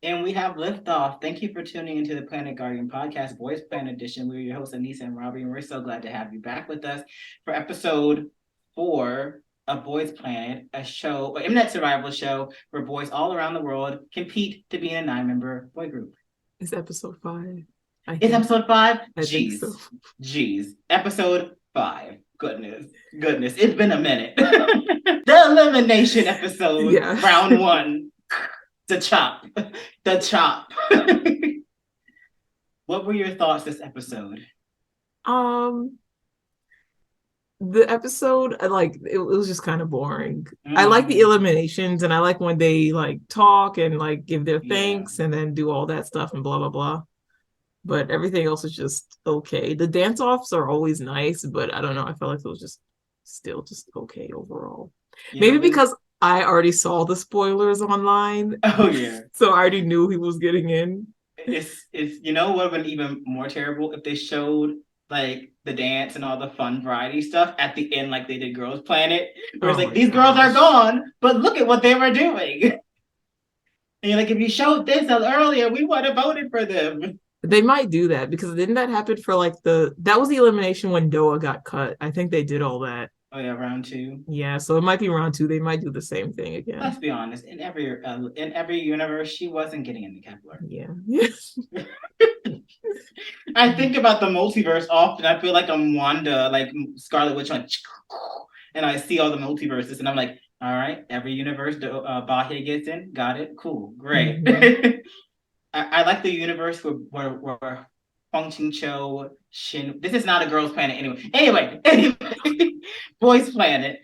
And we have liftoff. Thank you for tuning into the Planet Guardian podcast, Boysplanet edition. We're your hosts, Aneesa and Robbie, and we're so glad to have you back with us for episode 4 of Boys Planet, a show, an Mnet survival show where boys all around the world compete to be in a 9-member boy group. It's episode 5. It's episode 5? I think so. Jeez. Episode 5. Goodness. It's been a minute. The elimination episode, Yeah. round 1. The chop. What were your thoughts this episode? The episode, it was just kind of boring. I like the eliminations, and I like when they talk and give their thanks and then do all that stuff and blah blah blah. But everything else is just okay. The dance offs are always nice, but I don't know. I felt like it was just still just okay overall. Maybe because I already saw the spoilers online. Oh yeah. So I already knew he was getting in. It's would have been even more terrible if they showed the dance and all the fun variety stuff at the end like they did Girls Planet. Where it's these girls are gone, but look at what they were doing. And you're like, if you showed this earlier, we would have voted for them. They might do that because didn't that happen for that was the elimination when Doa got cut. I think they did all that. Oh yeah, round 2. Yeah, so it might be round 2. They might do the same thing again. Let's be honest. In every universe, she wasn't getting in the Kepler. Yeah. I think about the multiverse often. I feel like I'm Wanda, like Scarlet Witch, and I see all the multiverses, and I'm like, all right, every universe, Bahia gets in. Got it. Cool. Great. Mm-hmm. I like the universe where Hong Ching Cho, Shin. This is not a Girls Planet anyway. Boys Planet.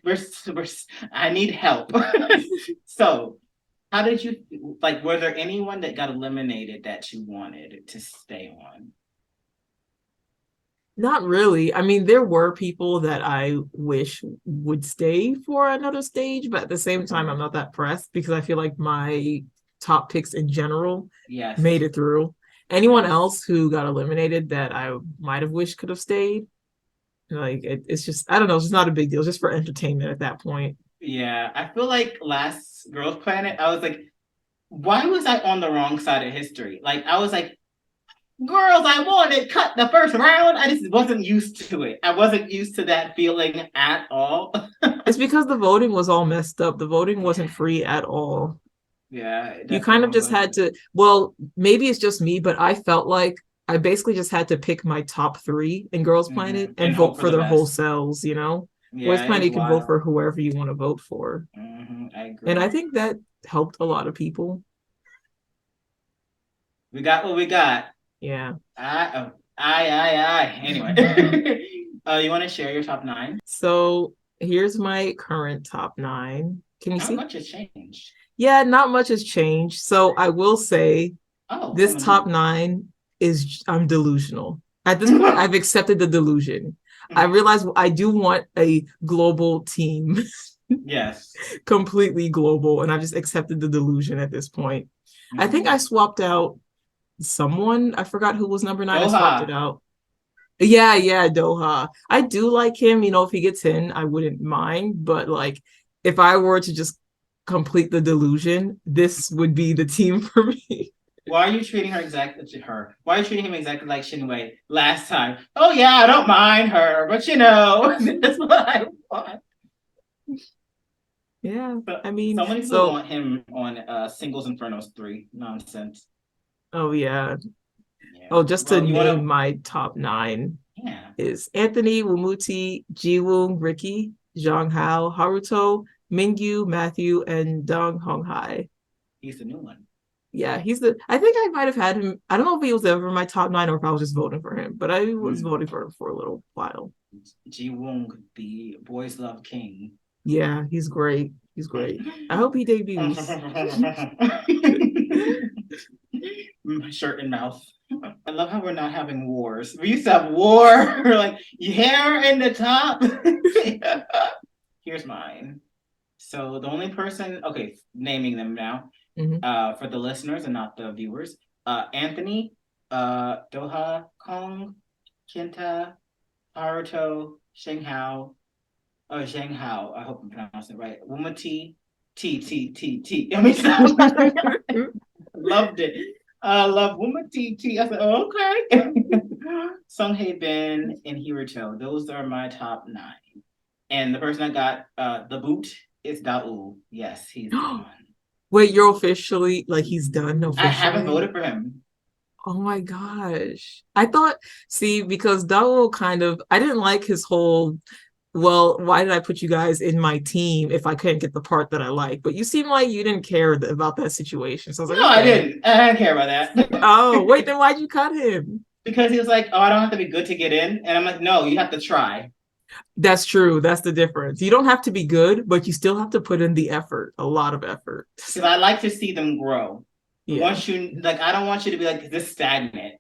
I need help. So, how did you were there anyone that got eliminated that you wanted to stay on? Not really. I mean, there were people that I wish would stay for another stage, but at the same time, I'm not that pressed because I feel like my top picks in general made it through. Anyone else who got eliminated that I might have wished could have stayed, it's just, I don't know, it's just not a big deal. It's just for entertainment at that point. Yeah, I feel like last Girls Planet, I was like, why was I on the wrong side of history? I was like, girls, I wanted cut the first round. I just wasn't used to it. I wasn't used to that feeling at all. It's because the voting was all messed up. The voting wasn't free at all. Yeah. You kind of just had to, well, maybe it's just me, but I felt like I basically just had to pick my top 3 in Girls Planet and vote for their whole selves, Yeah, Boys Planet, you can vote for whoever you want to vote for. I agree. And I think that helped a lot of people. We got what we got. Yeah. Anyway. You want to share your top 9? So here's my current top 9. Can you see? Not much has changed. Yeah, not much has changed. So I will say this top 9 is, I'm delusional. At this point, I've accepted the delusion. I realize I do want a global team. Yes. Completely global. And I've just accepted the delusion at this point. I think I swapped out someone. I forgot who was number 9. Doha. I swapped it out. Yeah, Doha. I do like him. If he gets in, I wouldn't mind. But if I were to just complete the delusion, this would be the team for me. Why are you treating her exactly Why are you treating him exactly like Shinwei last time? Oh yeah, I don't mind her, but that's what I want. Yeah, I mean, so many people want him on Singles Infernos 3 nonsense. Oh yeah. Oh, just to name my top 9 is Anthony, Wumuti, Jiwoong, Ricky, Zhang Hao, Haruto, Mingyu, Matthew, and Dong Honghai. He's the new one. Yeah, I think I might have had him. I don't know if he was ever my top 9 or if I was just voting for him, but I was voting for him for a little while. Jiwoong, the Boys Love King. Yeah, he's great. I hope he debuts. Shirt and mouth. I love how we're not having wars. We used to have war. We're hair in the top. Here's mine. So the only person, naming them now, for the listeners and not the viewers, Anthony, Doha, Kong, Kinta, Haruto, Sheng Hao, I hope I'm pronouncing it right. Wumati, T. Loved it. I love Woman TT. I said, oh, okay. Sung Hae Bin and Hiruto. Those are my top 9. And the person that got the boot is Daul. Yes, he's gone. Wait, you're officially like he's done I haven't officially? voted for him. Oh my gosh. I thought, see, because Dao kind of, I didn't like his whole, well, why did I put you guys in my team if I couldn't get the part that I like? But you seem like you didn't care about that situation. So I was like, No, I okay. didn't. I didn't care about that. Oh, wait, then why'd you cut him? Because he was like, oh, I don't have to be good to get in. And I'm like, no, you have to try. That's true. That's the difference. You don't have to be good, but you still have to put in the effort, a lot of effort. Because I like to see them grow. Yeah. Once you, like, I don't want you to be like this stagnant.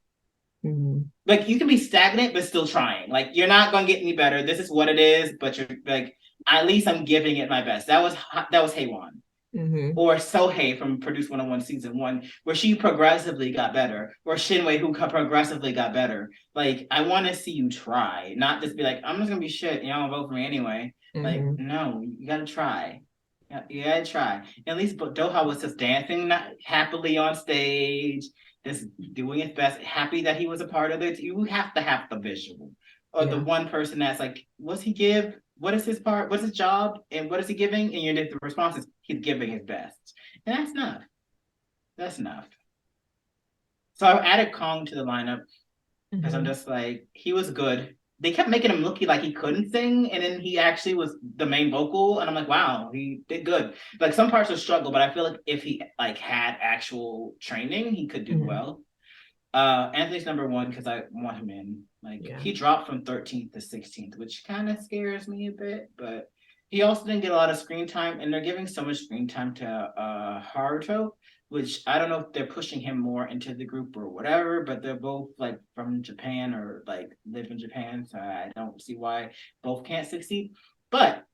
Mm-hmm. Like, you can be stagnant, but still trying. Like, you're not going to get any better. This is what it is, but you're like, at least I'm giving it my best. That was Haewon. Mm-hmm. Or Sohei from Produce 101 season 1, where she progressively got better, or Shinwei who progressively got better. Like, I want to see you try, not just be like, I'm just gonna be shit, y'all gonna vote for me anyway. Like, no, you gotta try. You gotta try. At least Doha was just dancing happily on stage, just doing his best, happy that he was a part of it. You have to have the visual. Or the one person that's like, what's he give? What is his part? What's his job? And what is he giving? And the response is he's giving his best. And that's enough. That's enough. So I added Kong to the lineup because I'm just like, he was good. They kept making him look like he couldn't sing, and then he actually was the main vocal, and I'm like, wow, he did good. Like, some parts of struggle, but I feel like if he like had actual training, he could do well. Anthony's number 1 because I want him in. Like, he dropped from 13th to 16th, which kind of scares me a bit, but he also didn't get a lot of screen time, and they're giving so much screen time to Haruto, which I don't know if they're pushing him more into the group or whatever, but they're both like from Japan or like live in Japan, so I don't see why both can't succeed. But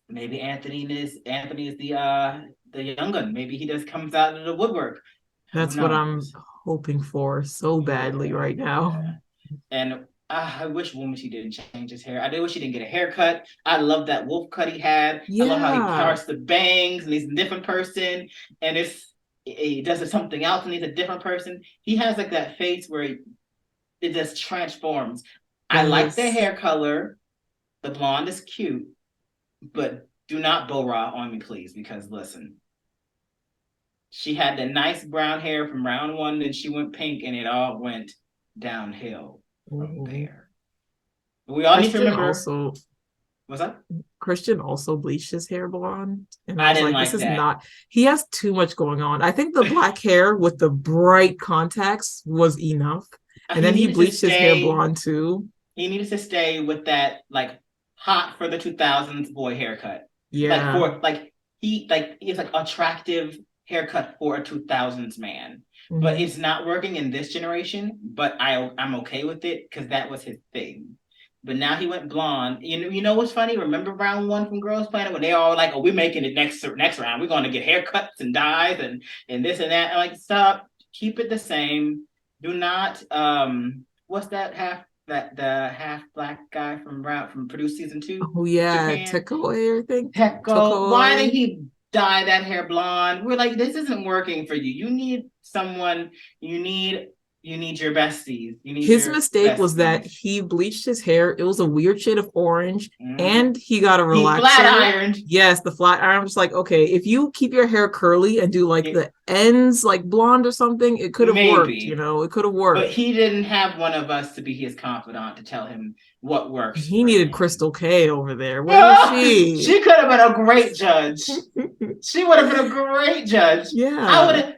maybe Anthony is the young gun. Maybe he just comes out of the woodwork. That's what I'm hoping for so badly right now. And I wish Womity didn't change his hair. I did wish he didn't get a haircut. I love that wolf cut he had. I love how he parts the bangs and he's a different person. And if he does something else and he's a different person, he has like that face where it just transforms. I like the hair color. The blonde is cute, but do not Bora on me, please, because listen, she had the nice brown hair from round 1, and she went pink, and it all went downhill from there. But we all need to remember. Also, what's that? Christian also bleached his hair blonde, and I was like, this is that. Not. He has too much going on. I think the black hair with the bright contacts was enough, and then he bleached his hair blonde too. He needed to stay with that like hot for the 2000s boy haircut. Yeah, he's like attractive haircut for a 2000s man. But it's not working in this generation, but I'm okay with it because that was his thing. But now he went blonde. You know what's funny? Remember round 1 from Girls Planet when they all like, oh, we're making it next round. We're going to get haircuts and dyes and this and that. I'm like, stop. Keep it the same. Do not. What's that the half black guy from Produce season 2? Oh yeah, Teko, I think. Teko. Why did he dye that hair blonde? We're like, this isn't working for you. You need someone. You need your besties. His mistake was that he bleached his hair. It was a weird shade of orange, and he got a relaxer. He flat ironed. Yes, the flat iron. I'm just like, okay, if you keep your hair curly and do like the ends like blonde or something, it could have worked. It could have worked. But he didn't have one of us to be his confidant to tell him what works. He needed Crystal K over there. Where was she? She could have been a great judge. She would have been a great judge. Yeah, I would have.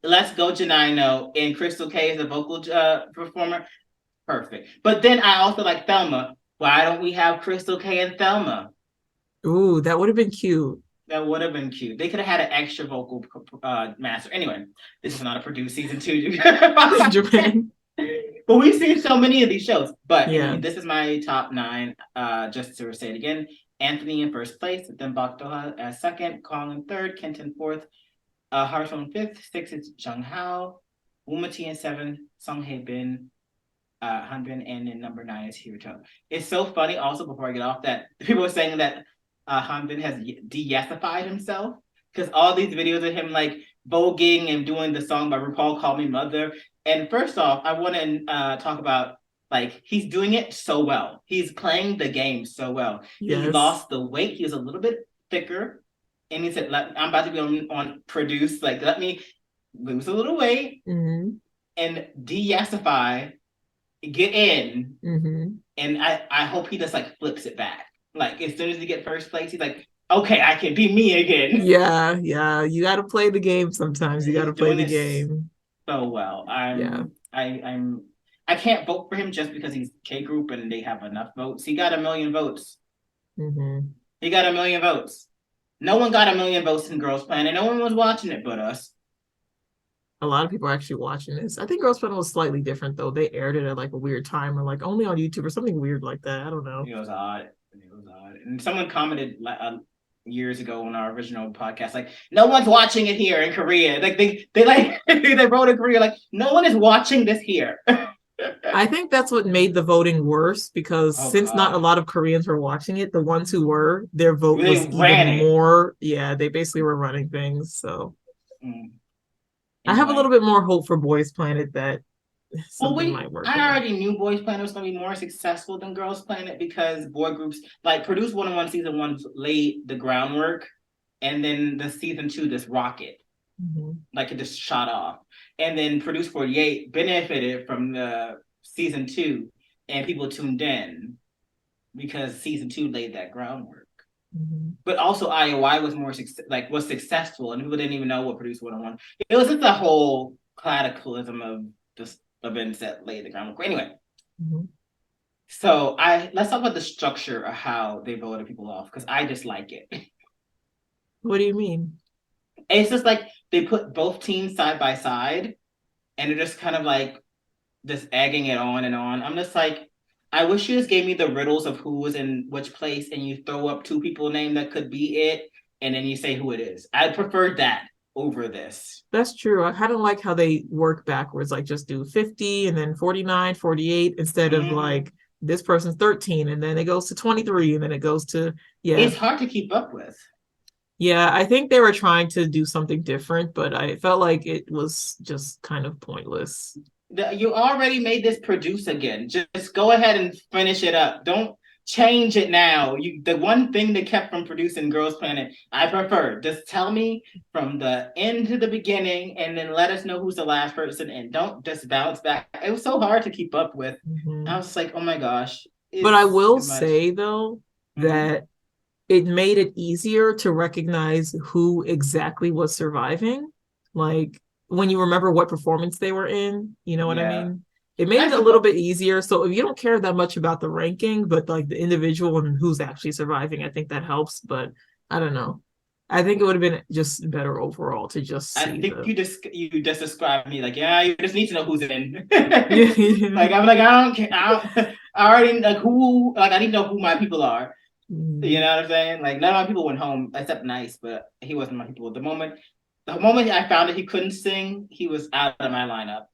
Let's Go Janino and Crystal K as a vocal performer. Perfect. But then I also like Thelma. Why don't we have Crystal K and Thelma? Ooh, that would have been cute. That would have been cute. They could have had an extra vocal master. Anyway, this is not a Produce season 2. Japan. But we've seen so many of these shows. But anyway, this is my top 9. Just to say it again. Anthony in first place, then Bakdoha as second, Kong in third, Kenton fourth, Haruto in fifth, sixth is Jung Hao, Wumati in seventh, Sung Hae Bin, Hanbin, and then number 9 is Hiruto. It's so funny also before I get off that people are saying that Hanbin has de-yesified himself because all these videos of him like voguing and doing the song by RuPaul Call Me Mother. And first off, I want to talk about like he's doing it so well. He's playing the game so well. He Yes. lost the weight. He was a little bit thicker, and he said, "I'm about to be on produce. Like, let me lose a little weight Mm-hmm. and de-yassify, get in." Mm-hmm. And I hope he just like flips it back. Like as soon as he get first place, he's like, "Okay, I can be me again." Yeah, yeah. You got to play the game sometimes. You got He's to play doing the it game. so well. Yeah. I can't vote for him just because he's K group and they have enough votes. He got 1,000,000 votes. Mm-hmm. He got 1,000,000 votes. No one got 1,000,000 votes in Girls Planet. No one was watching it but us. A lot of people are actually watching this. I think Girls Planet was slightly different though. They aired it at like a weird time or like only on YouTube or something weird like that. I don't know. It was odd. It was odd. And someone commented years ago on our original podcast, like, no one's watching it here in Korea. Like they like they wrote in Korea, like, no one is watching this here. I think that's what made the voting worse because Oh since not a God. lot of Koreans were watching it, the ones who were, their vote They was even ran it. more. Yeah, they basically were running things. So Mm. I have a little Anyway. bit more hope for Boysplanet that Well, something might work I out. already knew Boys Planet was going to be more successful than Girls Planet because boy groups like Produce 101 season one laid the groundwork, and then the season two this rocket Mm-hmm. like it just shot off, and then Produce 48 benefited from the season two, and people tuned in because season two laid that groundwork. Mm-hmm. But also IOI was more was successful, and people didn't even know what Produce 101. It was just a whole cataclysm of just events that laid the groundwork. Anyway, Mm-hmm. so I let's talk about the structure of how they voted people off because I dislike it. What do you mean? It's just like they put both teams side by side, and they're just kind of like just egging it on and on. I'm just like, I wish you just gave me the riddles of who was in which place, and you throw up two people name that could be it, and then you say who it is. I prefer that over this. That's true. I kind of like how they work backwards, like just do 50 and then 49, 48 instead of Mm-hmm. like this person's 13 and then it goes to 23 and then it goes to, yeah. It's hard to keep up with. Yeah, I think they were trying to do something different, but I felt like it was just kind of pointless. You already made this produce again. Just go ahead and finish it up. Don't change it now. The one thing they kept from producing Girls Planet, I prefer. Just tell me from the end to the beginning, and then let us know who's the last person, and don't just bounce back. It was so hard to keep up with. I Mhm. was like, oh my gosh, But I it's will too much. say though Mm-hmm. that it made it easier to recognize who exactly was surviving. Like when you remember what performance they were in, you know what I Yeah, mean? It made I it a little suppose. bit easier. So if you don't care that much about the ranking, but like the individual and who's actually surviving, I think that helps. But I don't know. I think it would have been just better overall to just I see think the you just described me like, yeah, you just need to know who's in. yeah, yeah. Like I'm like, I don't care. I already like who like I need to know who my people are. You Mm. know what I'm saying? Like none of my people went home except Nice, but he wasn't my people. The moment I found that he couldn't sing, he was out of my lineup.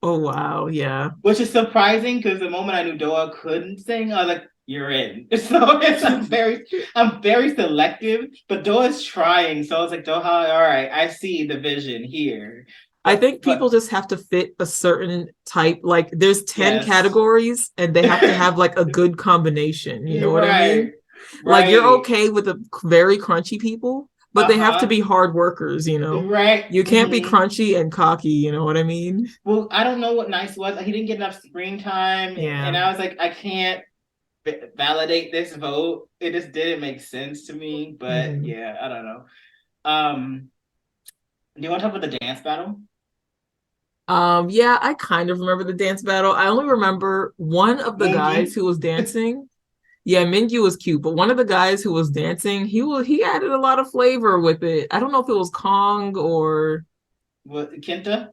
Oh wow, yeah. Which is surprising because the moment I knew Doa couldn't sing, I was like, "You're in." So I'm very selective, but Doa's trying. So I was like, Doha, all right, I see the vision here. I But think people just have to fit a certain type. Like there's 10 yes, categories and they have to have like a good combination. You know you're what I right, mean? Like you're right. okay with the very crunchy people, but they have to Uh-huh. be hard workers, you know? Right. You can't be Mm-hmm. crunchy and cocky, you know what I mean? Well, I don't know what Nice was. He didn't get enough screen time, Yeah. and I was like, I can't validate this vote. It just didn't make sense to me. But Hmm. yeah, I don't know. Um, do you want to talk about the dance battle? Yeah, I kind of remember the dance battle. I only remember one of the guys Moongi. who was dancing. Yeah, Mingyu was cute, but one of the guys who was dancing, he added a lot of flavor with it. I don't know if it was Kong or What Kenta?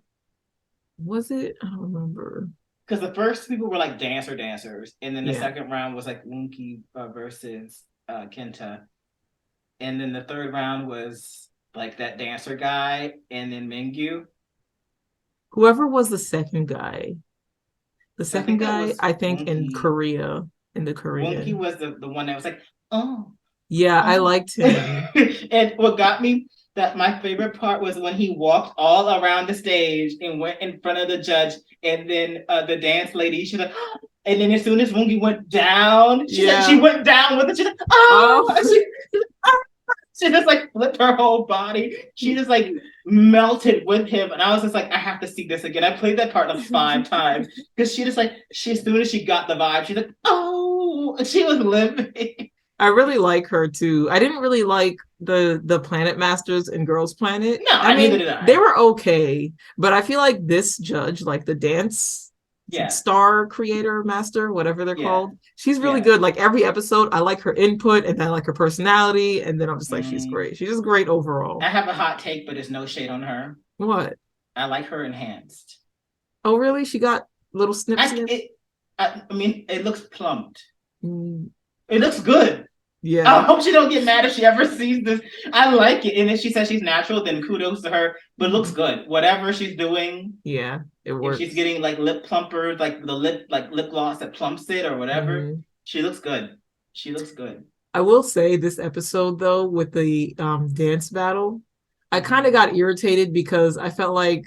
was it? I don't remember. Because the first people were like dancers, and then the Yeah. second round was like Moongi versus Kenta, and then the third round was like that dancer guy, and then Mingyu. Whoever was the second guy. The I second think that guy, was I think in Moongi. Korea, in the Moongi Korean. was the one that was like, oh, Yeah, I oh. liked him. And what got me that my favorite part was when he walked all around the stage and went in front of the judge, and then the dance lady, she's like, and then as soon as Wungi went down, she went down with it. She's like, Oh, oh, she just like flipped her whole body. She just like melted with him, and I was just like, I have to see this again. I played that part like 5 times because she just like as soon as she got the vibe, she's like, oh, and she was living. I really like her too. I didn't really like the Planet Masters and Girls Planet. No, I neither mean, did I. they were okay, but I feel like this judge, like the dance Yeah, star creator master, whatever they're yeah, called, she's really yeah. good. Like every episode, I like her input and I like her personality, and then I'm just like, she's Mm. great. She's just great overall. I have a hot take, but there's no shade on her. What? I like her enhanced. Oh, really? She got little snips. I mean, it looks plumped. Mm, It looks good. yeah. I hope she don't get mad if she ever sees this. I like it, and if she says she's natural, then kudos to her. But it looks good. Whatever she's doing, Yeah, it if works. she's getting like lip plumpers, like the lip gloss that plumps it or whatever, she looks good. She looks good. I will say this episode though, with the dance battle, I kind of got irritated because I felt like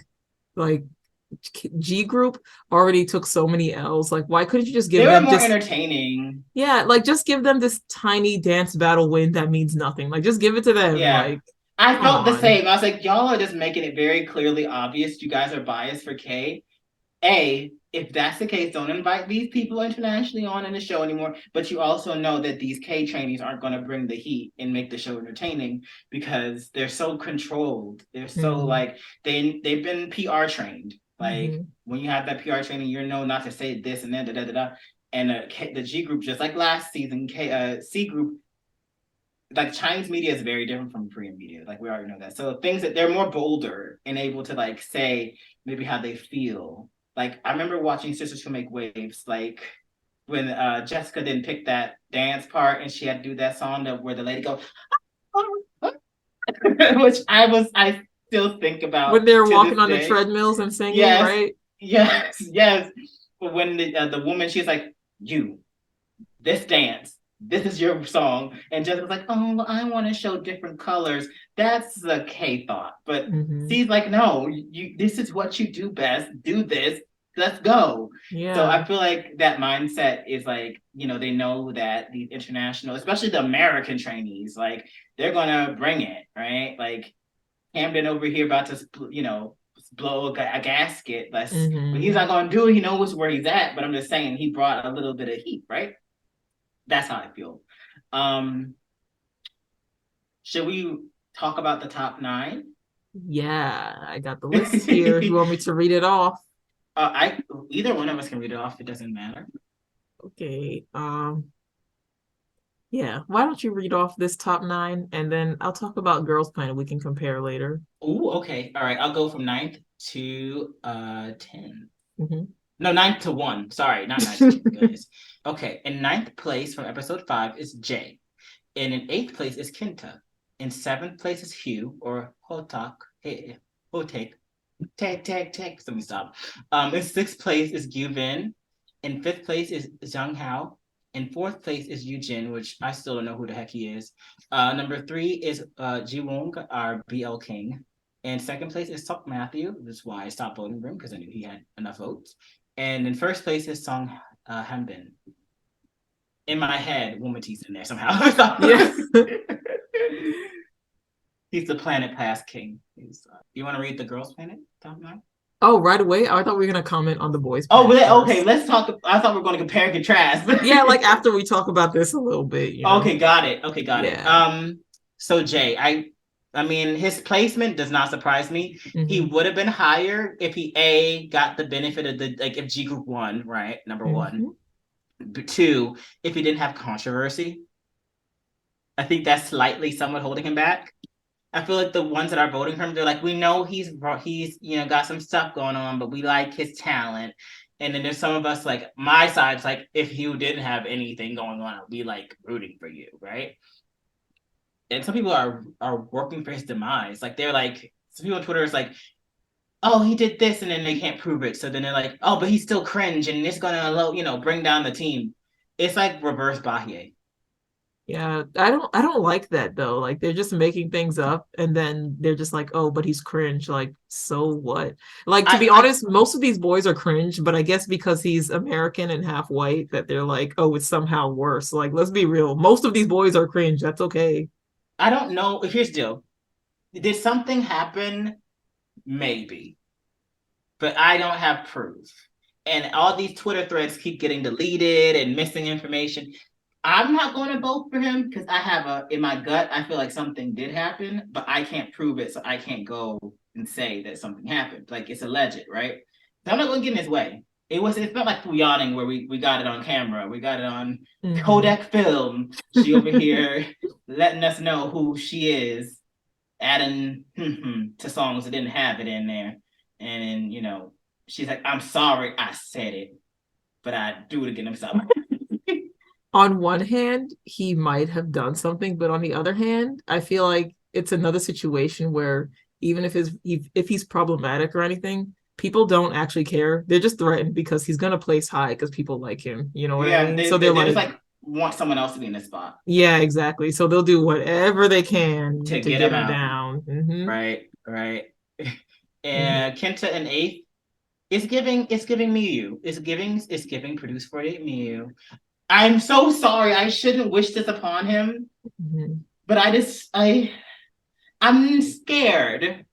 G Group already took so many L's. Like, why couldn't you just give They were them more just entertaining. yeah, like just give them this tiny dance battle win that means nothing. Like, just give it to them. Yeah. Like, I come felt the on. same. I was like, y'all are just making it very clearly obvious you guys are biased for K. If that's the case, don't invite these people internationally on in the show anymore. But you also know that these K trainees aren't going to bring the heat and make the show entertaining because they're so controlled. They're so like they've been PR trained. Like when you have that PR training, you're known not to say this and that, da da da da. And the G group, just like last season, C group, like Chinese media is very different from Korean media. Like we already know that. So things that they're more bolder and able to like say maybe how they feel. Like I remember watching Sisters Who Make Waves, like when Jessica didn't pick that dance part and she had to do that song where the lady goes, which I still think about when they're to walking this on the day. treadmills and singing, Yes, right? yes. But when the woman, she's like, this dance, this is your song. And Jessica's like, oh, well, I want to show different colors. That's the K thought. But C's like, no, this is what you do best. Do this. Let's go. Yeah. So I feel like that mindset is like, they know that these international, especially the American trainees, like they're gonna bring it, right? Like Camden over here about to, blow a gasket. But he's not gonna do it. He knows where he's at. But I'm just saying he brought a little bit of heat, right? That's how I feel. Should we talk about the top 9? Yeah, I got the list here. You want me to read it off? Either one of us can read it off. It doesn't matter. Okay. Yeah. Why don't you read off this top 9 and then I'll talk about Girls Planet. We can compare later. Oh, okay. All right. I'll go from 9th to 10. No, 9th to 1. Sorry, not 9th to 10. Goodness. Okay. In 9th place from episode 5 is Jay. And in 8th place is Kinta. In 7th place is Hugh or Hotak. Hey, Hotek. Tag. Let me stop. In 6th place is Gyuvin. In 5th place is Zhang Hao. In 4th place is Yujin, which I still don't know who the heck he is. Number 3 is Jiwong, our BL King. And 2nd place is Sok Matthew, which is why I stopped voting for him because I knew he had enough votes. And in 1st place is Song Hanbin. In my head, Womati's in there somehow. Yeah. He's the Planet Pass King. You want to read the Girls Planet top 9? Oh, right away? I thought we were going to comment on the Boys Planet. Oh, okay. Let's talk. I thought we were going to compare and contrast. Yeah, like after we talk about this a little bit. Okay, got it. It. So Jay, I mean, his placement does not surprise me. He would have been higher if he got the benefit of if G Group won, right? Number 1. 2, if he didn't have controversy. I think that's slightly somewhat holding him back. I feel like the ones that are voting for him, they're like, we know he's got some stuff going on, but we like his talent. And then there's some of us, like my side's like, if you didn't have anything going on, I'll be like rooting for you, right? And some people are working for his demise. Like they're like, some people on Twitter is like, oh, he did this, and then they can't prove it. So then they're like, oh, but he's still cringe, and it's gonna, bring down the team. It's like reverse Bahie. Yeah, I don't like that though. Like they're just making things up and then they're just like, "Oh, but he's cringe." Like, so what? Like to be I honest, most of these boys are cringe, but I guess because he's American and half white that they're like, "Oh, it's somehow worse." Like, let's be real. Most of these boys are cringe. That's okay. I don't know. Here's the deal. Did something happen? Maybe, but I don't have proof. And all these Twitter threads keep getting deleted and missing information. I'm not going to vote for him because I have in my gut, I feel like something did happen, but I can't prove it, so I can't go and say that something happened. Like it's alleged, right? So I'm not going to get in his way. It's not like yawning where we got it on camera. We got it on Kodak film. She over here letting us know who she is, adding to songs that didn't have it in there. And she's like, I'm sorry I said it, but I do it again. I'm sorry. On one hand, he might have done something, but on the other hand, I feel like it's another situation where even if he's problematic or anything, people don't actually care. They're just threatened because he's gonna place high because people like him. You know what I Yeah, mean? So they're they just like, like want someone else to be in the spot yeah, exactly. So they'll do whatever they can to to get get him him out. down. Mm-hmm. Right, right. Mm-hmm. And Kenta and Eighth, it's giving Miyu. It's giving Produce 48 Miyu. I'm so sorry. I shouldn't wish this upon him, Mm-hmm. but I'm scared.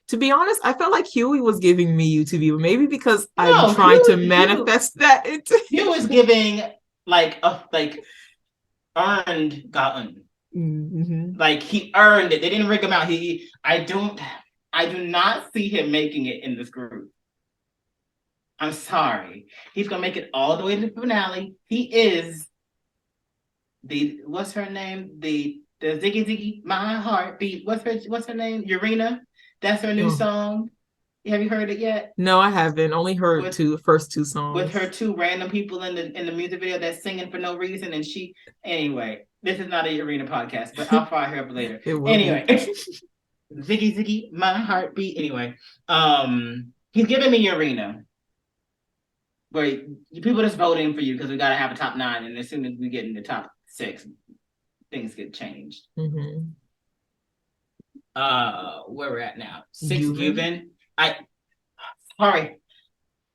To be honest, I felt like Huey was giving me UTV, but maybe because I'm No, trying to Hugh manifest that into Hugh is giving like earned gotten. mm-hmm. Like he earned it. They didn't rig him out. I do not see him making it in this group. I'm sorry. He's gonna make it all the way to the finale. He is the what's her name? The Ziggy Ziggy My Heartbeat. What's her name? Urena. That's her new Oh. song. Have you heard it yet? No, I haven't. Only heard With two first two with her songs. two random people in the music video that's singing for no reason, and she anyway. This is not a Urena podcast, but I'll fire her up later. It will be. Anyway, Ziggy Ziggy My Heartbeat. Anyway, he's giving me Urena. Where people just voting for you because we got to have a top 9, and as soon as we get in the top 6, things get changed. Mm-hmm. Where we're at now, 6 Yuven. Yuven. I sorry,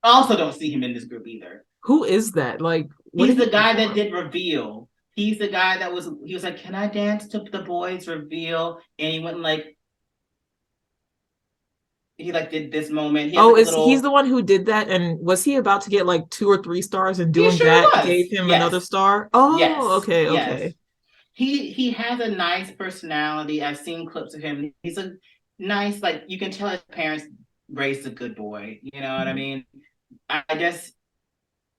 also don't see him in this group either. Who is that? Like, what He's did he the guy that perform? did Reveal. He's the guy that he was like, "Can I dance to the boys Reveal?" And he went like he like did this moment. He has Oh, like a is he's little. the one who did that? And was he about to get like 2 or 3 stars and He doing sure that was. gave him another Yes, star? Oh, yes, okay, yes. okay. He has a nice personality. I've seen clips of him. He's a nice, like you can tell his parents raised a good boy. You know what I mean? I guess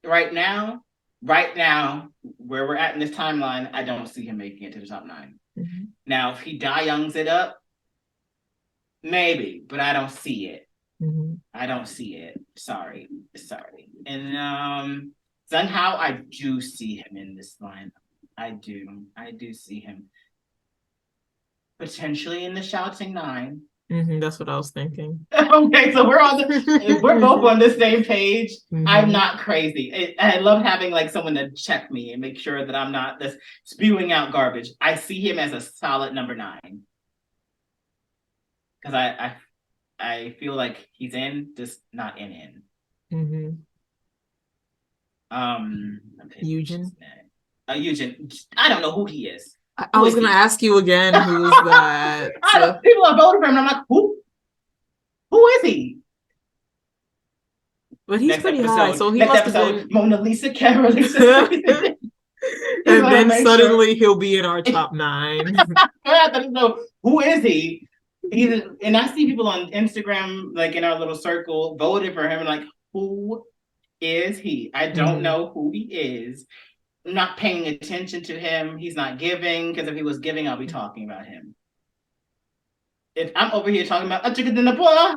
right now, where we're at in this timeline, I don't see him making it to the top 9. Mm-hmm. Now, if he Die Youngs it up, maybe, but I don't see it. Mm-hmm. I don't see it. Sorry. And somehow I do see him in this line. I do see him potentially in the Shouting 9. Mm-hmm. That's what I was thinking. Okay, so we're both on the same page. I'm Mm-hmm. not crazy. I love having like someone to check me and make sure that I'm not just spewing out garbage. I see him as a solid number 9 because I feel like he's in, just not in. Mm-hmm. Okay, Eugen. Eugen. I don't know who he is. I Who was is gonna he? ask you again, who is that? I don't. People are voting for him. And I'm like, who? Who is he? But he's pretty high, so he Next must have episode, been. Mona Lisa, Carolina. He's And gonna then make sure. suddenly he'll be in our top 9. I don't know who is he. And I see people on Instagram, like in our little circle, voting for him. Like, who is he? I don't Mm-hmm. know who he is. I'm not paying attention to him. He's not giving, because if he was giving, I'll be talking about him. If I'm over here talking about a chicken in the pool,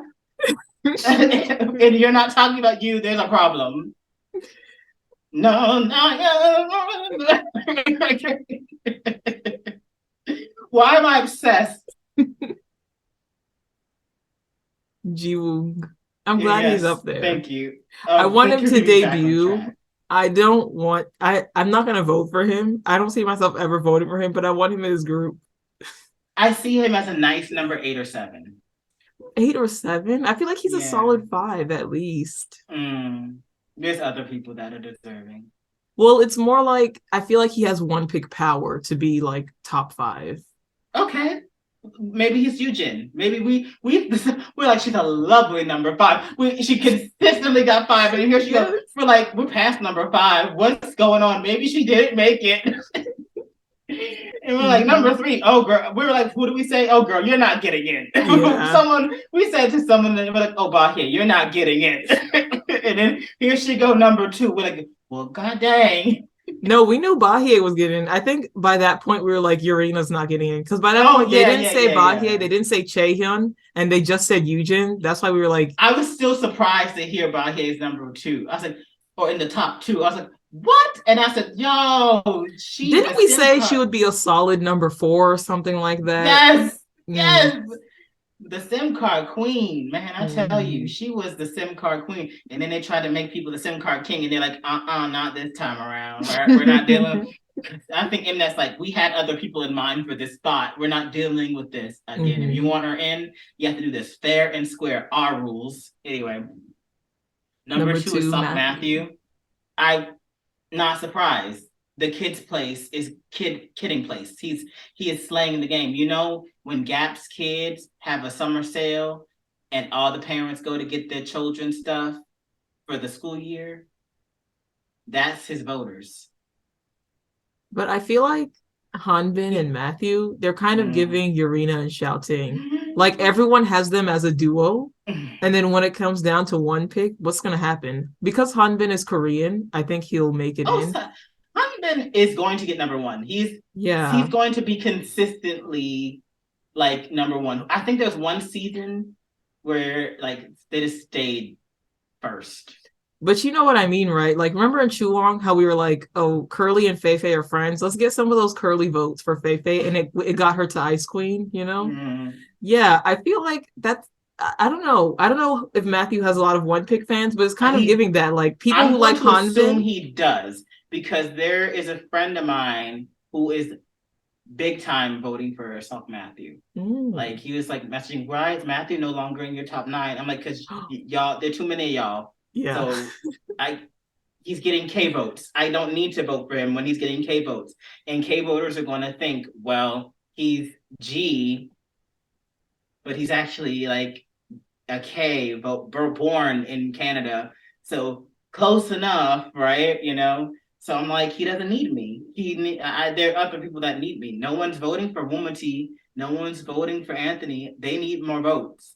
and you're not talking about you, there's a problem. No, no. Why am I obsessed? Jiwoong. I'm glad he's Yes, up there. thank you. I want Thank him you for to getting me back on debut. track. I don't want I'm not gonna vote for him. I don't see myself ever voting for him, but I want him in his group. I see him as a nice number 8 or 7. 8 or 7. I feel like he's a Yeah. solid 5 at least. There's other people that are deserving. Well, it's more like I feel like he has one pick power to be like top 5. Okay. Maybe he's Eugen. Maybe we're like, she's a lovely number 5. She consistently got 5, and here she Yes. goes. We're past number 5. What's going on? Maybe she didn't make it. And we're like, number 3. Oh girl. We were like, who do we say? Oh girl, you're not getting in. Yeah. We said to someone, and we're like, oh Bahia, you're not getting in. And then here she go, number 2. We're like, well, god dang. No, we knew Bahia was getting. I think by that point we were like, Urina's not getting in because by that Oh point they yeah, didn't yeah, say yeah, Bahia, yeah. they didn't say Chaehyun, and they just said Eugen. That's why we were like, I was still surprised to hear Bahia's number 2. I was like, or in the top 2. I was like, what? And I said, yo, she's didn't a we SIM say she card. would be a solid number 4 or something like that? Yes, Mm. yes. The SIM card queen, man. I tell you, Mm-hmm. she was the SIM card queen. And then they tried to make people the SIM card king, and they're like, not this time around. We're not dealing. I think Mnet's like, we had other people in mind for this spot. We're not dealing with this again. If you Mm-hmm. want her in, you have to do this fair and square. Our rules. Anyway, number Number 2 is 2, Soft Matthew. Matthew. I'm not surprised. The kid's place is kidding place. He is slaying the game. You know, when Gap's kids have a summer sale and all the parents go to get their children stuff for the school year, that's his voters. But I feel like Hanbin and He, Matthew, they're kind of mm, giving Urina and Xiaoting. Like everyone has them as a duo. And then when it comes down to one pick, what's gonna happen? Because Hanbin is Korean, I think he'll make it oh, in. Hyman is going to get number 1. He's Yeah. going to be consistently like number 1. I think there's one season where like they just stayed first. But you know what I mean, right? Like remember in Chulong how we were like, oh, Curly and Feifei are friends. Let's get some of those Curly votes for Feifei, and it got her to Ice Queen, you know? Mm. Yeah, I feel like that's I don't know. I don't know if Matthew has a lot of one pick fans, but it's kind of He, giving that like people I'm who going like to assume Hanbin. he does because there is a friend of mine who is big time voting for South Matthew. Mm. Like he was like messaging, why is Matthew no longer in your top 9? I'm like, because y'all, there are too many of y'all. Yeah. So I he's getting K votes. I don't need to vote for him when he's getting K votes. And K voters are going to think, well, he's G, but he's actually like a K, but born in Canada. So close enough, right? You know. So I'm like, he doesn't need me. There are other people that need me. No one's voting for Wumati. No one's voting for Anthony. They need more votes.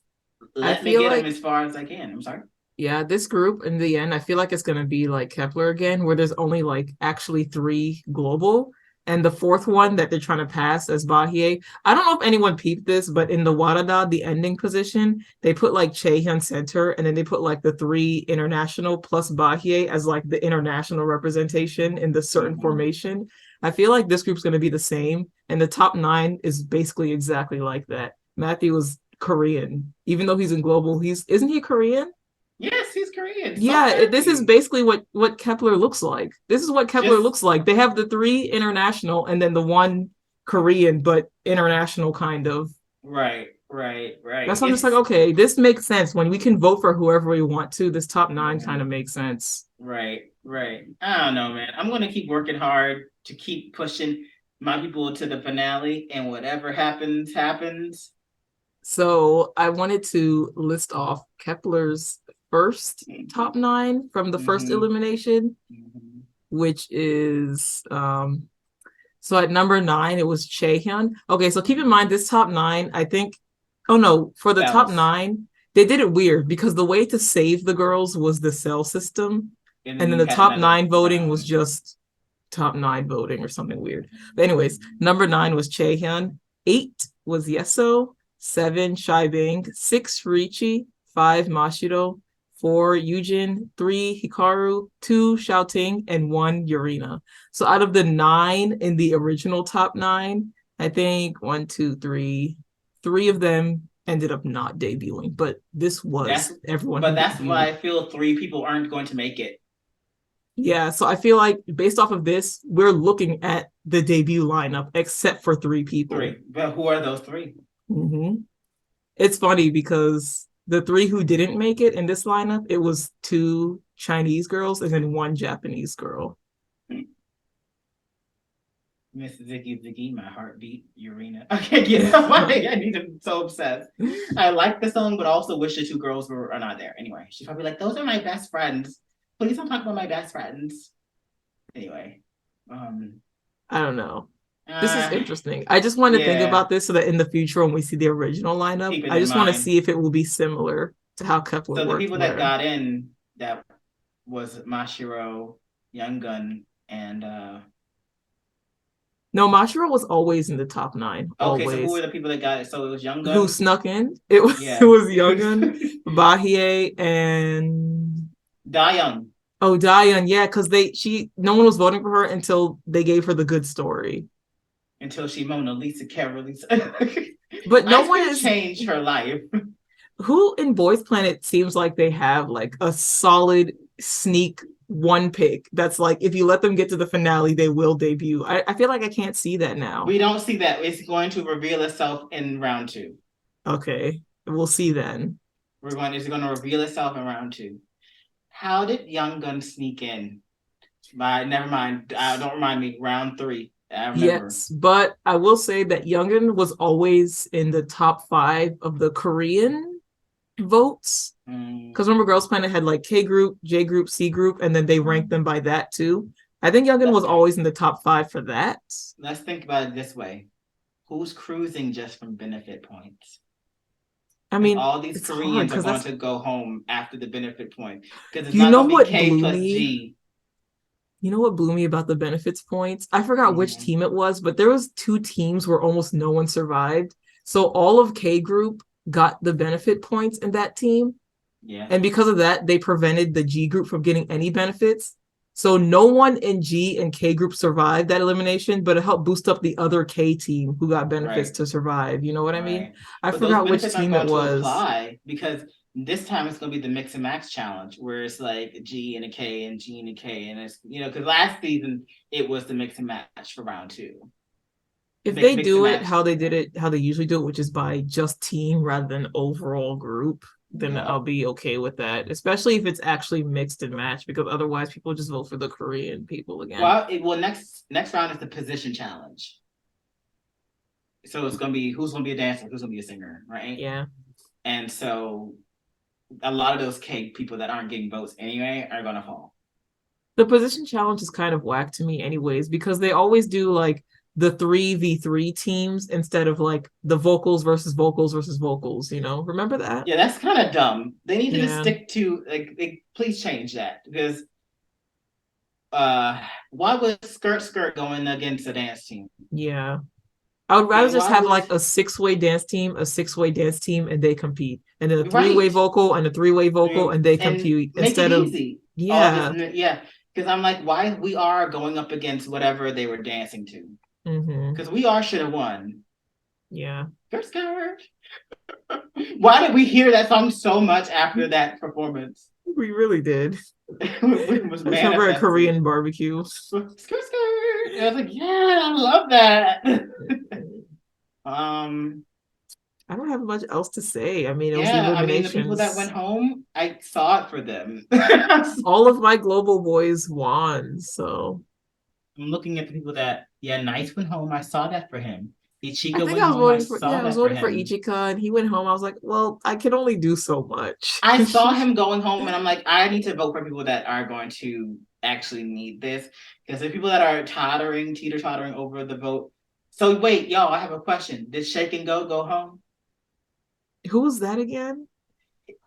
I Let me feel get them like as far as I can. I'm sorry. yeah, this group in the end, I feel like it's gonna be like Kepler again, where there's only like actually 3 global, and the fourth one that they're trying to pass as Bahie. I don't know if anyone peeped this, but in the Warada, the ending position, they put like Chaehyun center, and then they put like the 3 international plus Bahie as like the international representation in the certain Mm-hmm. formation. I feel like this group's gonna be the same, and the top 9 is basically exactly like that. Matthew was Korean, even though he's in global. He's isn't he Korean? Yes, he's Korean. Soft Yeah, this is Matthew. basically what Kepler looks like. This is what Kepler Just looks like. They have the 3 international and then the 1 Korean, but international kind of. right, right, right. That's why I'm just like, okay, this makes sense. When we can vote for whoever we want to, this top 9 kind of makes sense. right, right. I don't know, man. I'm gonna keep working hard to keep pushing my people to the finale, and whatever happens, happens. So I wanted to list off Kepler's first top 9 from the first Mm-hmm. elimination, Mm-hmm. which is so at number 9, it was Chaehyun. Okay, so keep in mind this top 9, I think. Oh no, for the top Bells. 9, they did it weird because the way to save the girls was the cell system, And and then then you the had top another 9 voting was round. just top 9 voting or something weird. But anyways, number 9 was Chaehyun, 8 was Yeso, 7 Shaibing, 6 Richi, 5 Mashiro, 4 Yujin, 3 Hikaru, 2 Xiaoting, and 1 Yurina. So out of the 9 in the original top 9, I think 1, 2, 3, 3 of them ended up not debuting, but this That's was everyone but who that's why debuted. I feel 3 people aren't going to make it. Yeah, so I feel like based off of this, we're looking at the debut lineup except for three people. Three. But who are those three? Mm-hmm. It's funny because the three who didn't make it in this lineup, it was two Chinese girls and then one Japanese girl. Miss Ziggy Ziggy, my heartbeat, Urena. I can't get somebody. I need to. I'm so obsessed. I like the song, but also wish the two girls are not there. Anyway, she's probably like, "Those are my best friends. Please don't talk about my best friends." Anyway, um, I don't know. This is interesting. I just want to think yeah, about this so that in the future, when we see the original lineup, keep it I in just want to mind. see if it will be similar to how Kepler So the worked. people that Where got in that was Mashiro, Young Gun, and no, Mashiro was always in the top nine, okay. So who were always. the people that got it? So it was Young Who Gun. snuck in? It Yeah. was Youngun, Bahie, and Young oh Dayan. Yeah, because no one was voting for her until they gave her the good story. until she Mona Lisa Carolisa. But no Ice one cream is changed her life. who in Boysplanet seems like they have like a solid sneak one pick that's like if you let them get to the finale, they will debut. I feel like I can't see that now. We don't see that. It's going to reveal itself in round two. Okay, we'll see then. It's going to reveal itself in round two. How did Young Gun sneak in? Never mind. Don't remind me. Round three. I remember. Yes, but I will say that Youngin was always in the top five of the Korean votes. Because remember, Girls Planet had like K group, J group, C group, and then they ranked them by that too. I think Youngin was always in the top five for that. Let's think about it this way. Who's cruising just from benefit points? I Because mean, all these it's hard Koreans are because going that's to go home after the benefit point. Because it's you not know going to be what K blew plus me. G. You know what blew me about the benefits points? I forgot which Mm-hmm. team it was, but there was two teams where almost no one survived. So all of K group got the benefit points in that team. Yeah. And because of that, they prevented the G group from getting any benefits. So no one in G and K group survived that elimination, but it helped boost up the other K team who got benefits Right. to survive. You know what I mean? Right. I But those forgot which benefits aren't team it going to was. apply because this time it's going to be the mix and match challenge where it's like G and a K and G and a K. And it's, because last season it was the mix and match for round two. If they Mix and do it match. how they did it, how they usually do it, which is by just team rather than overall group, then I'll Yep. be okay with that. Especially if it's actually mixed and matched, because otherwise people just vote for the Korean people again. Next round is the position challenge. So it's going to be who's going to be a dancer, who's going to be a singer, right? Yeah. And so a lot of those K people that aren't getting votes anyway are going to fall. The position challenge is kind of whack to me, anyways, because they always do like the 3v3 teams instead of like the vocals versus vocals versus vocals, you know? Remember that? Yeah, that's kind of dumb. They need to just Yeah. stick to please change that because why was Skirt Skirt going against a dance team? Yeah. I would rather And just why have was like a six-way dance team, a six-way dance team, and they compete. And then a three-way right vocal and a three-way vocal and they and compete make it instead of easy? All this, yeah. yeah. Because I'm like, why we are going up against whatever they were dancing to? Because we are should have won. Yeah. Skirt Skirt. Why did we hear that song so much after that performance? We really did. It was I just remember a manifesting. Korean barbecue. Skirt Skirt. I was like, yeah, I love that. um, I don't have much else to say. I mean, it was the yeah, I mean, the people that eliminations. went home, I saw it for them. All of my global boys won, so I'm looking at the people that, yeah, Nice went home. I saw that for him. I Ichika think went I was home. I voting for saw I was that for voting for him. Ichika and he went home. I was like, well, I can only do so much. I saw him going home, and I'm like, I need to vote for people that are going to actually need this because the people that are teeter tottering over the vote. So wait, y'all, I have a question. Did Shake and go home? Who was that again?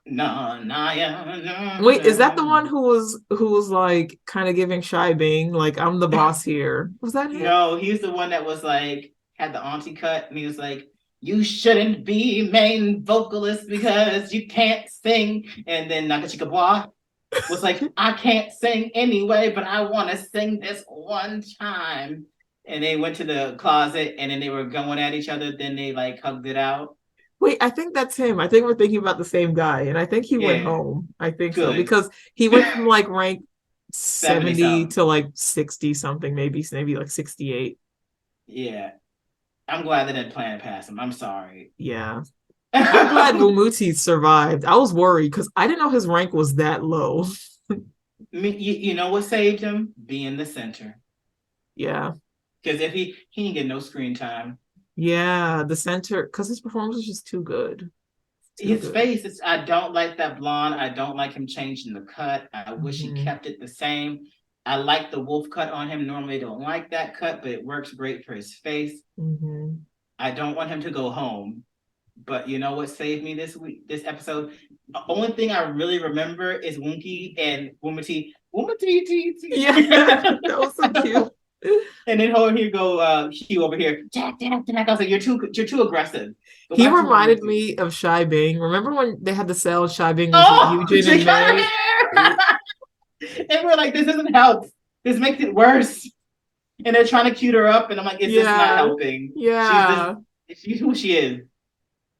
No, nah, yeah, Wait, is that the no. one who was like kind of giving shy Bing like I'm the boss here? Was that him? No, he's the one that was like had the auntie cut, and he was like, "You shouldn't be main vocalist because you can't sing." And then Nakachika was like, "I can't sing anyway, but I want to sing this one time." And they went to the closet, and then they were going at each other. Then they like hugged it out. Wait, I think that's him. I think we're thinking about the same guy, and I think he went Yeah, home. I think so good. because he went from like rank 70 70 something. to like 60 something, maybe like 68. Yeah. I'm glad they didn't plan to pass him. I'm sorry. Yeah. I'm glad Wumuti survived. I was worried because I didn't know his rank was that low. You know what saved him? Being the center. Yeah. Because if he didn't get no screen time. Yeah. The center, because his performance was just too good. Too His good. face is I don't like that blonde. I don't like him changing the cut. I wish he Hmm. kept it the same. I like the wolf cut on him. Normally don't like that cut, but it works great for his face. Hmm. I don't want him to go home. But you know what saved me this week, this episode? The only thing I really remember is Wunky and Wumati. Wumati, Yeah. That was so cute. and then here go Hugh over here. Jack, Jack, Jack. I was like, you're too aggressive. Go He back to reminded Wumati. me of Shy Bing. Remember when they had the sale and Shy Bing was with Oh, Eugen she and cut her May? hair. And we're like, this doesn't help. This makes it worse. And they're trying to cute her up, and I'm like, it's just not Yeah. helping. She's just Yeah. she's who she is.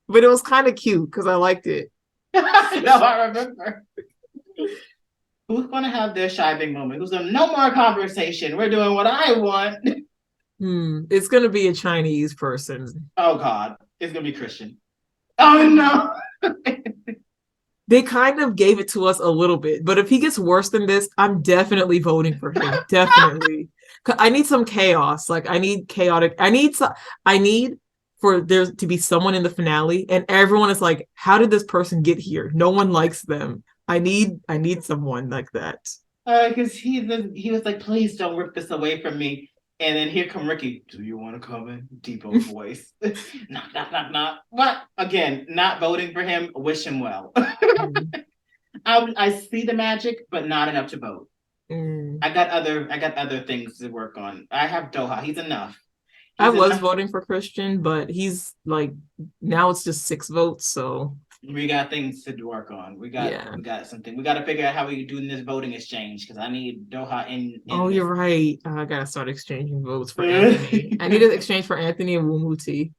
But it was kind of cute because I liked it. No, I remember. Who's gonna have their shy big moment? Who's gonna no more conversation? We're doing what I want. It's gonna be a Chinese person. Oh God, it's gonna be Christian. Oh no. They kind of gave it to us a little bit, but if he gets worse than this, I'm definitely voting for him. Definitely. I need some chaos. Like I need chaotic. I need for there to be someone in the finale and everyone is like, how did this person get here? No one likes them. I need someone like that. Because he was like, please don't rip this away from me. And then here come Ricky. Do you want to come in? Depot voice. Knock, knock, knock, knock. What? Again, not voting for him. Wish him well. Mm. I see the magic, but not enough to vote. Mm. I got other things to work on. I have Doha. He's enough. I He's was enough. voting for Christian, but he's like now it's just 6 votes, so We got things to work on. yeah. We got something. We got to figure out how we do this voting exchange because I need Doha Oh, in this. you're right. I gotta start exchanging votes for Anthony. I need to exchange for Anthony and Wumuti.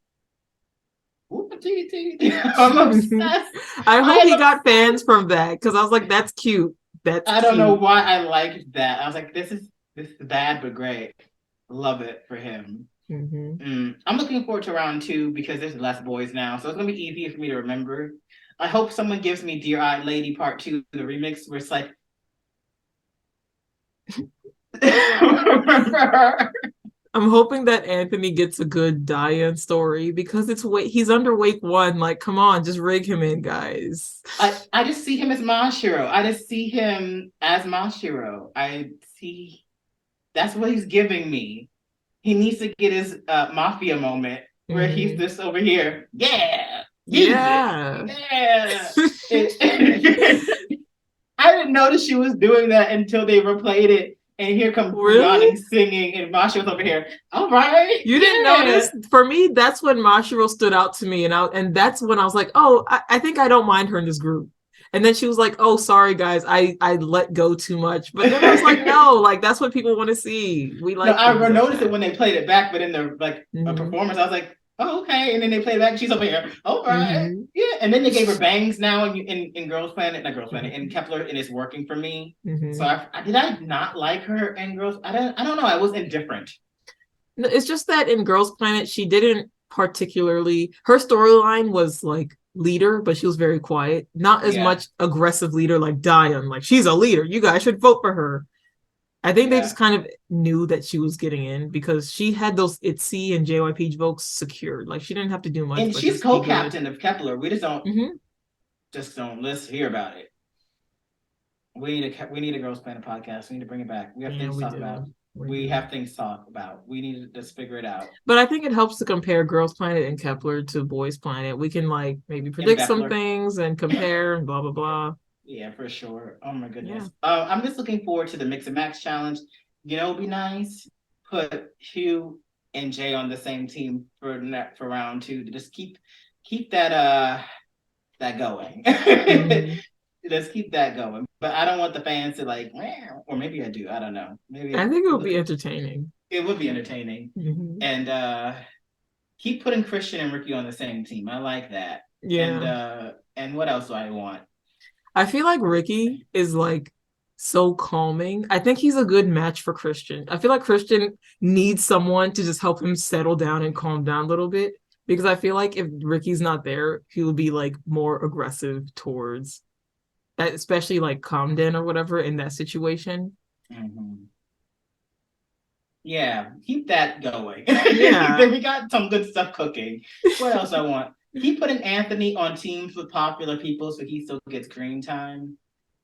I'm obsessed. I I hope am he got obsessed. fans from that because I was like, that's cute. That's I don't know cute. why I liked that. I was like, this is bad but great. Love it for him. Hmm. I'm looking forward to round two because there's less boys now, so it's gonna be easier for me to remember. I hope someone gives me Dear Eyed Lady Part Two, the remix, where it's like remember her. I'm hoping that Anthony gets a good Diane story because he's under wake one. Like, come on, just rig him in, guys. I just see him as Mashiro. I just see him as Mashiro. I see that's what he's giving me. He needs to get his mafia moment where he's Hmm. just over here. Yeah, use it. Yeah. Yeah. I didn't notice she was doing that until they replayed it. And here comes Really? Yawning singing, and Mashiro's over here. All right, You didn't yeah. notice? For me, that's when Mashiro stood out to me, and that's when I was like, oh, I think I don't mind her in this group. And then she was like, oh, sorry guys, I let go too much. But then I was like, no, like that's what people want to see. We No, like I things like noticed it that. when they played it back, but in the like a Hmm. performance, I was like, oh, okay. And then they played it back, and she's over here. All right, Hmm. yeah. And then they gave her bangs now in Girls Planet, not Girls Planet, in Hmm. Kepler, and it's working for me. So Hmm. I did I not like her in Girls? I don't know. I was indifferent. No, it's just that in Girls Planet, she didn't particularly. Her storyline was like leader, but she was very quiet. Not as Yeah, much aggressive leader like Diane. Like she's a leader. You guys should vote for her. I think they yeah. just kind of knew that she was getting in because she had those ITZY and JYP votes secured. Like she didn't have to do much, And but she's just be good. co-captain of Kepler. We Hmm. just don't let's hear about it. We need a Girls Planet podcast. We need to bring it back. We have Yeah, things to we talk do. about. We We do. have things to talk about. We need to just figure it out. But I think it helps to compare Girls Planet and Kepler to Boys Planet. We can like maybe In predict some Bepler. things and compare and blah blah blah. Yeah, for sure. Oh my Yeah. goodness. I'm just looking forward to the mix and match challenge. You know, it'd be nice put Hugh and Jay on the same team for round two to just keep that going. Hmm. Let's keep that going. But I don't want the fans to like, or maybe I do. I don't know. I Maybe think it would be entertaining. it would be entertaining. Hmm. And keep putting Christian and Ricky on the same team. I like that. Yeah. And what else do I want? I feel like Ricky is like so calming. I think he's a good match for Christian. I feel like Christian needs someone to just help him settle down and calm down a little bit because I feel like if Ricky's not there, he'll be like more aggressive towards especially like Comden or whatever in that situation. Mm-hmm. Yeah, keep that going. Yeah. We got some good stuff cooking. What else I want? Keep putting Anthony on teams with popular people so he still gets screen time.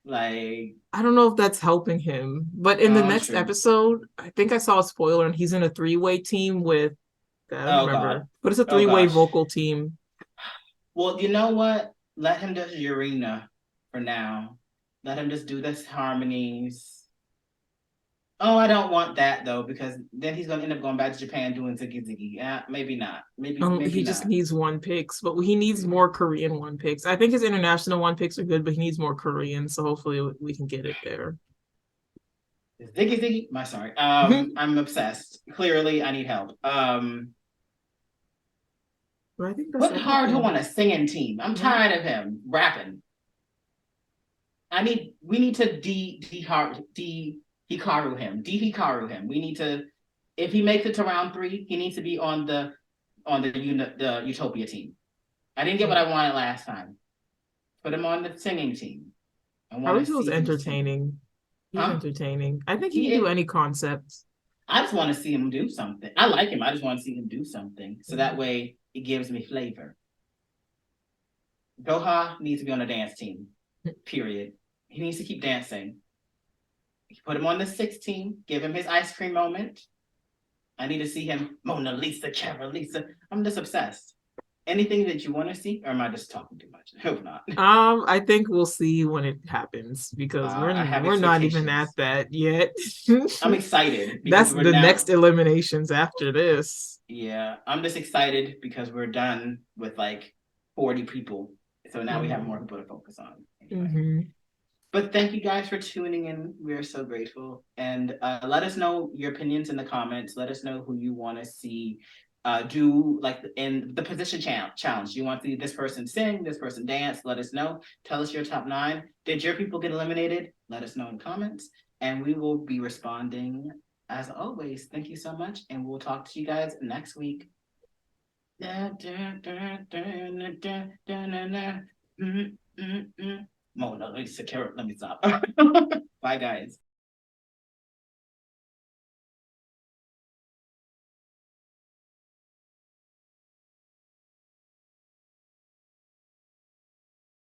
Like, I don't know if that's helping him, but in the next true. episode, I think I saw a spoiler and he's in a three-way team with I don't Oh God. remember, but it's a Oh three-way gosh. vocal team. Well, you know what? Let him just Urena for now. Let him just do this harmonies. Oh, I don't want that though, because then he's gonna end up going back to Japan doing Ziggy Ziggy. Yeah, maybe not. Maybe He just not. needs one picks, but he needs more Korean one picks. I think his international one picks are good, but he needs more Korean, so hopefully we can get it there. Ziggy Ziggy. My sorry. I'm obsessed. Clearly, I need help. But I think that's Put Haruto everything. on a singing team. I'm Yeah. tired of him rapping. We need to Hikaru him. Hikaru him. We need to if he makes it to round 3, he needs to be on the Utopia team. I didn't get what I wanted last time. Put him on the singing team. I want to Haruto's see him sing. entertaining. He's Huh? entertaining. I think he can do He any concept. I just want to see him do something. I like him. I just want to see him do something. So that Mhm. way it gives me flavor. Goha needs to be on a dance team. Period. He needs to keep dancing. Put him on the 16. Give him his ice cream moment. I need to see him Mona Lisa, Carolisa. I'm just obsessed. Anything that you want to see, or am I just talking too much? Hope not. I think we'll see when it happens because I have we're not even at expectations. that yet. I'm excited because That's we're the now. next eliminations after this. Yeah, I'm just excited because we're done with like 40 people. So now we have more Mm-hmm. people to focus on. Anyway. Mm-hmm. But thank you guys for tuning in. We are so grateful. And let us know your opinions in the comments. Let us know who you want to see do like in the position challenge. You want to see this person sing, this person dance? Let us know. Tell us your top 9. Did your people get eliminated? Let us know in the comments. And we will be responding as always. Thank you so much. And we'll talk to you guys next week. Mona Lisa Carrot. Let me stop. Bye, guys.